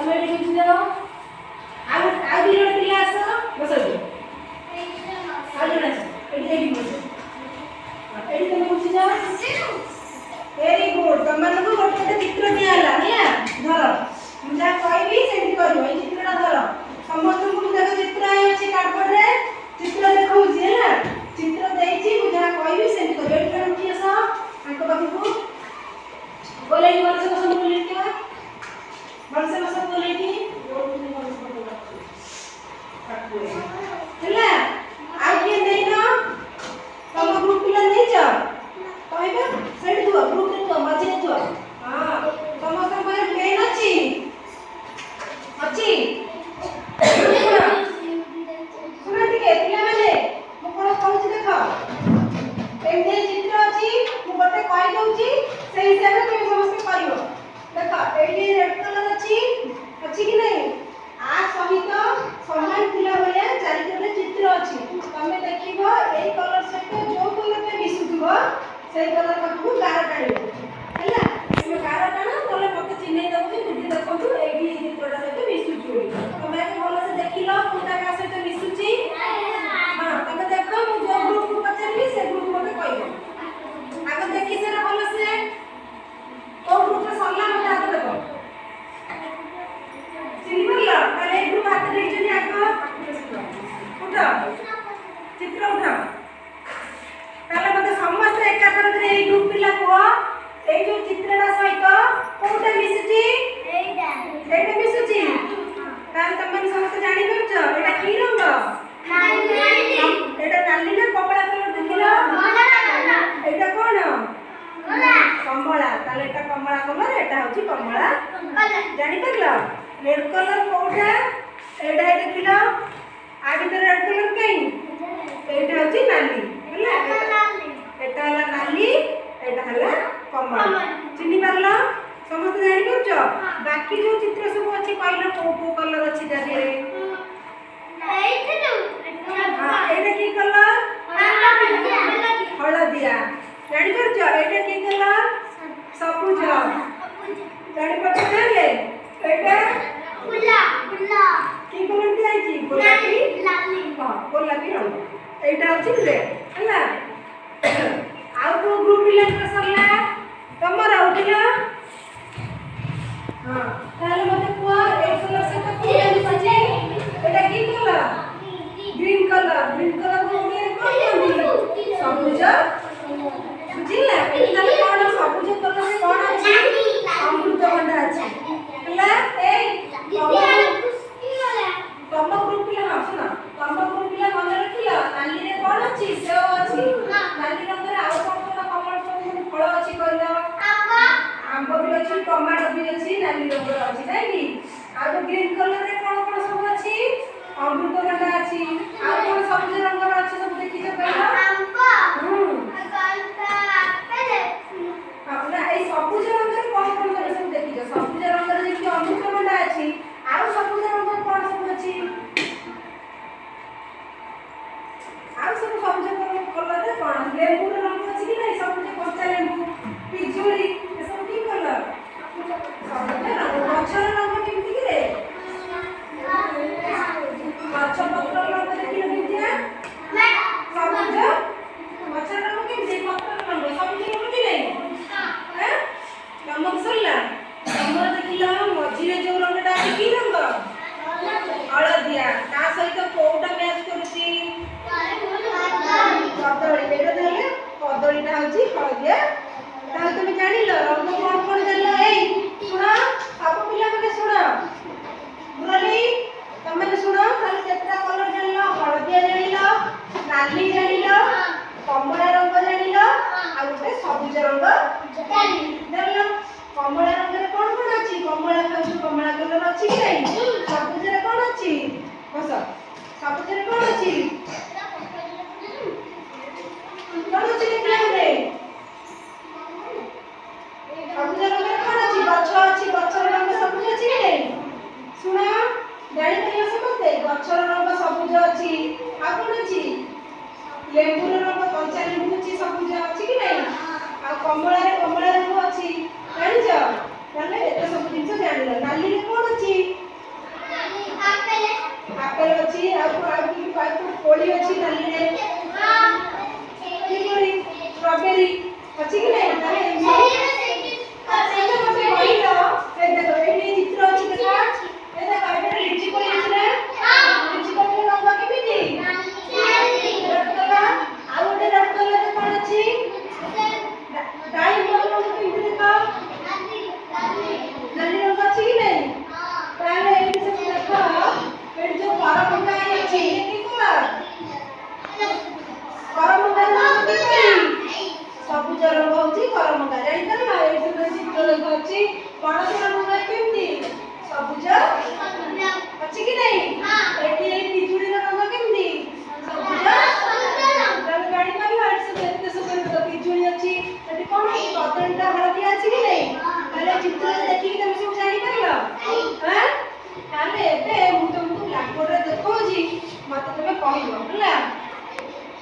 तमे भी बुझ जाओ आ भी रे पिला आसो बस आ जणा एडी बस एडी तमे बुझ जाओ वेरी गुड तमन को गोटे चित्र दियाला या धर मुझा कहबी सेंड करबो ए चित्रटा धर समस्त को देखो चित्र आइ अछि कार्डबोर्ड रे चित्र देखौ छी है चित्र देछि मुझा कहबी सेंड करबो एडी कर उठी आसा आको बाकी को बोले कि बस बस बोले क्या बस बोले कि ହେଲା ଆଉ କିଏ ନେଇନ ତମ ଗ୍ରୁପ ପିଲା ନେଇଛ କହିବେ ସେଠି ଥୁଅ ଗ୍ରୁପରେ ଥୁଅ ମଝିରେ ଥୁଅ ହଁ ସମସ୍ତଙ୍କ ପାଖରେ ପେନ୍ ଅଛି ଶୁଣ ଟିକେ ପିଲାମାନେ ମୁଁ କ'ଣ କହୁଛି ଦେଖ ଏମିତି ଚିତ୍ର ଅଛି ମୁଁ ଗୋଟେ କହି ଦଉଛି ସେଇ ହିସାବରେ ତମେ ସମସ୍ତେ କରିବ ଦେଖ ଏଇଠି ରେଡ୍ କଲର୍ ଅଛି କି ନାହିଁ आ सहित समान थिला भलिया चारिटले चित्र अछि तमे देखिबो एई कलर सहित जो कलर में मिसुथिबो सेई कलर पाखु गार टाणिबो हैला तमे गार टाणो तले मते चिन्है दबो जे बुद्धि देखंतु एई चित्रटा सहित मिसुछि बोली तमे आके भलो से देखिलो कोटा का सहित मिसुछि हां तमे देखो मु जो ग्रुप को पचारबी से ग्रुप मते कहबो आगे देखि सेरा भलो से ओ ग्रुप रे सरला मते आके देखो सिल्वरला ताले ग्रुप हाथ रे जनी आको उठा चित्र उठा ताले मते समस्त एका तरह रे ए ग्रुप पिला को ए जो चित्रटा सहित कोटा मिसुची एटा मिसुची ताले तमन समस्त जानि परछ एटा की रंग नाली एटा नाली ना कमला कलर देखिलो एटा कोन कमला ताले एटा कमला कलर एटा होची कमला जानि परलो रेड कलर कोठा एडा देखिलो आगे तो रेड कलर कहीं एटा होची नाली हैला एटा हला नाली एटा हला कमला चिन्हि परलो समस्त जानि परछो बाकी जो चित्र सब अछि कहलो को कलर अछि दादी रे हां एटा की कलर हळदिया जानि परछो एटा की कलर सबुज जानि परछो ले एटा फुला की कलर दिया छी गोलापी लाली हां गोलापी रंग एटा अछि रे हैला आउ को ग्रुप पिला सरला तमर उठिला हां ताले मते को ए कलर से तो कोला मिसजे एटा की कलर ग्रीन कलर को उडे कोन सबुज बुझिला एटा कोन सबुज कलर से कोन अछि अमृतभंडा अछि हैला ए तम ग्रुप पिला हां सुना तम ग्रुप पिला मन रखिला नाली रे कोन अछि सेव अछि नाली रंग रे आउ कोन कमल फल अछि कहलो आंबा भी अछि टमाटो भी अछि नाली रंग रे अछि नै कि आ तो ग्रीन कलर रे कोन सब अछि अमृतभंडा अछि आ कोन सबुज रंग रे अछि सब देखि छ कहलो आंबा हां ना ए सबुज रंग रे कोन सब देखि छ सबुज रंग रे जे अमृतभंडा अछि आ सबुज रंग रे कोन सब अछि आ सब सबुज कलर रे कोन लेबू रंग अछि कि नै सबुज कच्चा लेबू पिजुली ए सब की कलर सबुज रंग गछर रंग केमति कि रे गछ पत्र रंग देखि लगिया सबुज गछर रंग केमति पत्र रंग सबुज रंग कि नै हैं नमक सरला हमर देखिला मझिरे जो रंगटा अछि की रंग हळदिया ता सहित कोउटा मैच करूची कदली एटा देले कदलीटा होची हळदिया ता तुम जानिलो रंग कोन कोन देलो एई सुनो सब पिला मते सुनो मुरली तमे सुनो खाली केतरा कलर जानिलो हळदिया जानिलो नाली जानिलो कमला रंग जानिलो आ गोटे सबुज रंग जानिलो कमला रंग रे कोन कोन अछि कमला खाउ कमला कलर अछि कि नै सबुज रे कोन अछि बस सबुज रे कोन अछि कोन अछि देखला रे सबुज रंग रे कोन अछि गछ अछि गछर रंग सबुज अछि कि नै सुना जानि पइलो समझते गछर रंग सबुज अछि आ कोन अछि लेबू रंग कच्चा लेबू अछि सबुज अछि कि नै आ कमला रंग अछि जानि छ ताले एते सब जिंस जानिलो नाली रे कोन अछि ଅଛି? ଆପେଲ ଅଛି। ଆଉ କି କୋଳି ଅଛି ଡାଲିରେ? କିପରି ଷ୍ଟ୍ରବେରୀ ଅଛି କି ନାହିଁ? ତାହେଲେ ସେଇଟା ମୋତେ କହିଲ। ଏ ଦେଖ ଏଇଠି ଚିତ୍ର ଅଛି ଦେଖ। ଏ ଦେଖ ଏଇଟା ଲିଚି କୋଳି ଅଛି ନା? ଲିଚି କୋଳିର ରଙ୍ଗ କେମିତି? Red colour. ଆଉ ଗୋଟେ ରେଡ୍ କଲରରେ କ'ଣ ଅଛି? ଡାଳିମ୍ବ ରଙ୍ଗ କେମିତି ଦେଖ? ନାଲି ରଙ୍ଗ ଅଛି କି ନାହିଁ? ତାହେଲେ ଏଇଠି ସବୁ ଦେଖ। ଏଇଠି ଯୋଉ କରମଙ୍ଗା ଅଛି କି କଲର? କରମଙ୍ଗାର ରଙ୍ଗ କିପରି? ସବୁଜ ରଙ୍ଗ ହଉଛି କରମଙ୍ଗା। ଜାଣିପାରିଲ? ଏଇଠି ସବୁ ଚିତ୍ର ଦେଖ ଅଛି। ପଣସ ରଙ୍ଗ କେମିତି? ସବୁଜ ଅଛି କି ନାହିଁ? ଏଠି ଏଇ ପିଜୁଳିର ରଙ୍ଗ କେମିତି? ସବୁଜ। ତମେ ଜାଣିପାରିଲ? ଏଠି ସବୁ ଏତେ ସବୁ ପିଜୁଳି ଅଛି। ଏଠି କ'ଣ କଦଳୀଟା ହଳଦିଆ ଅଛି କି ନାହିଁ? ତାହେଲେ ଚିତ୍ରରେ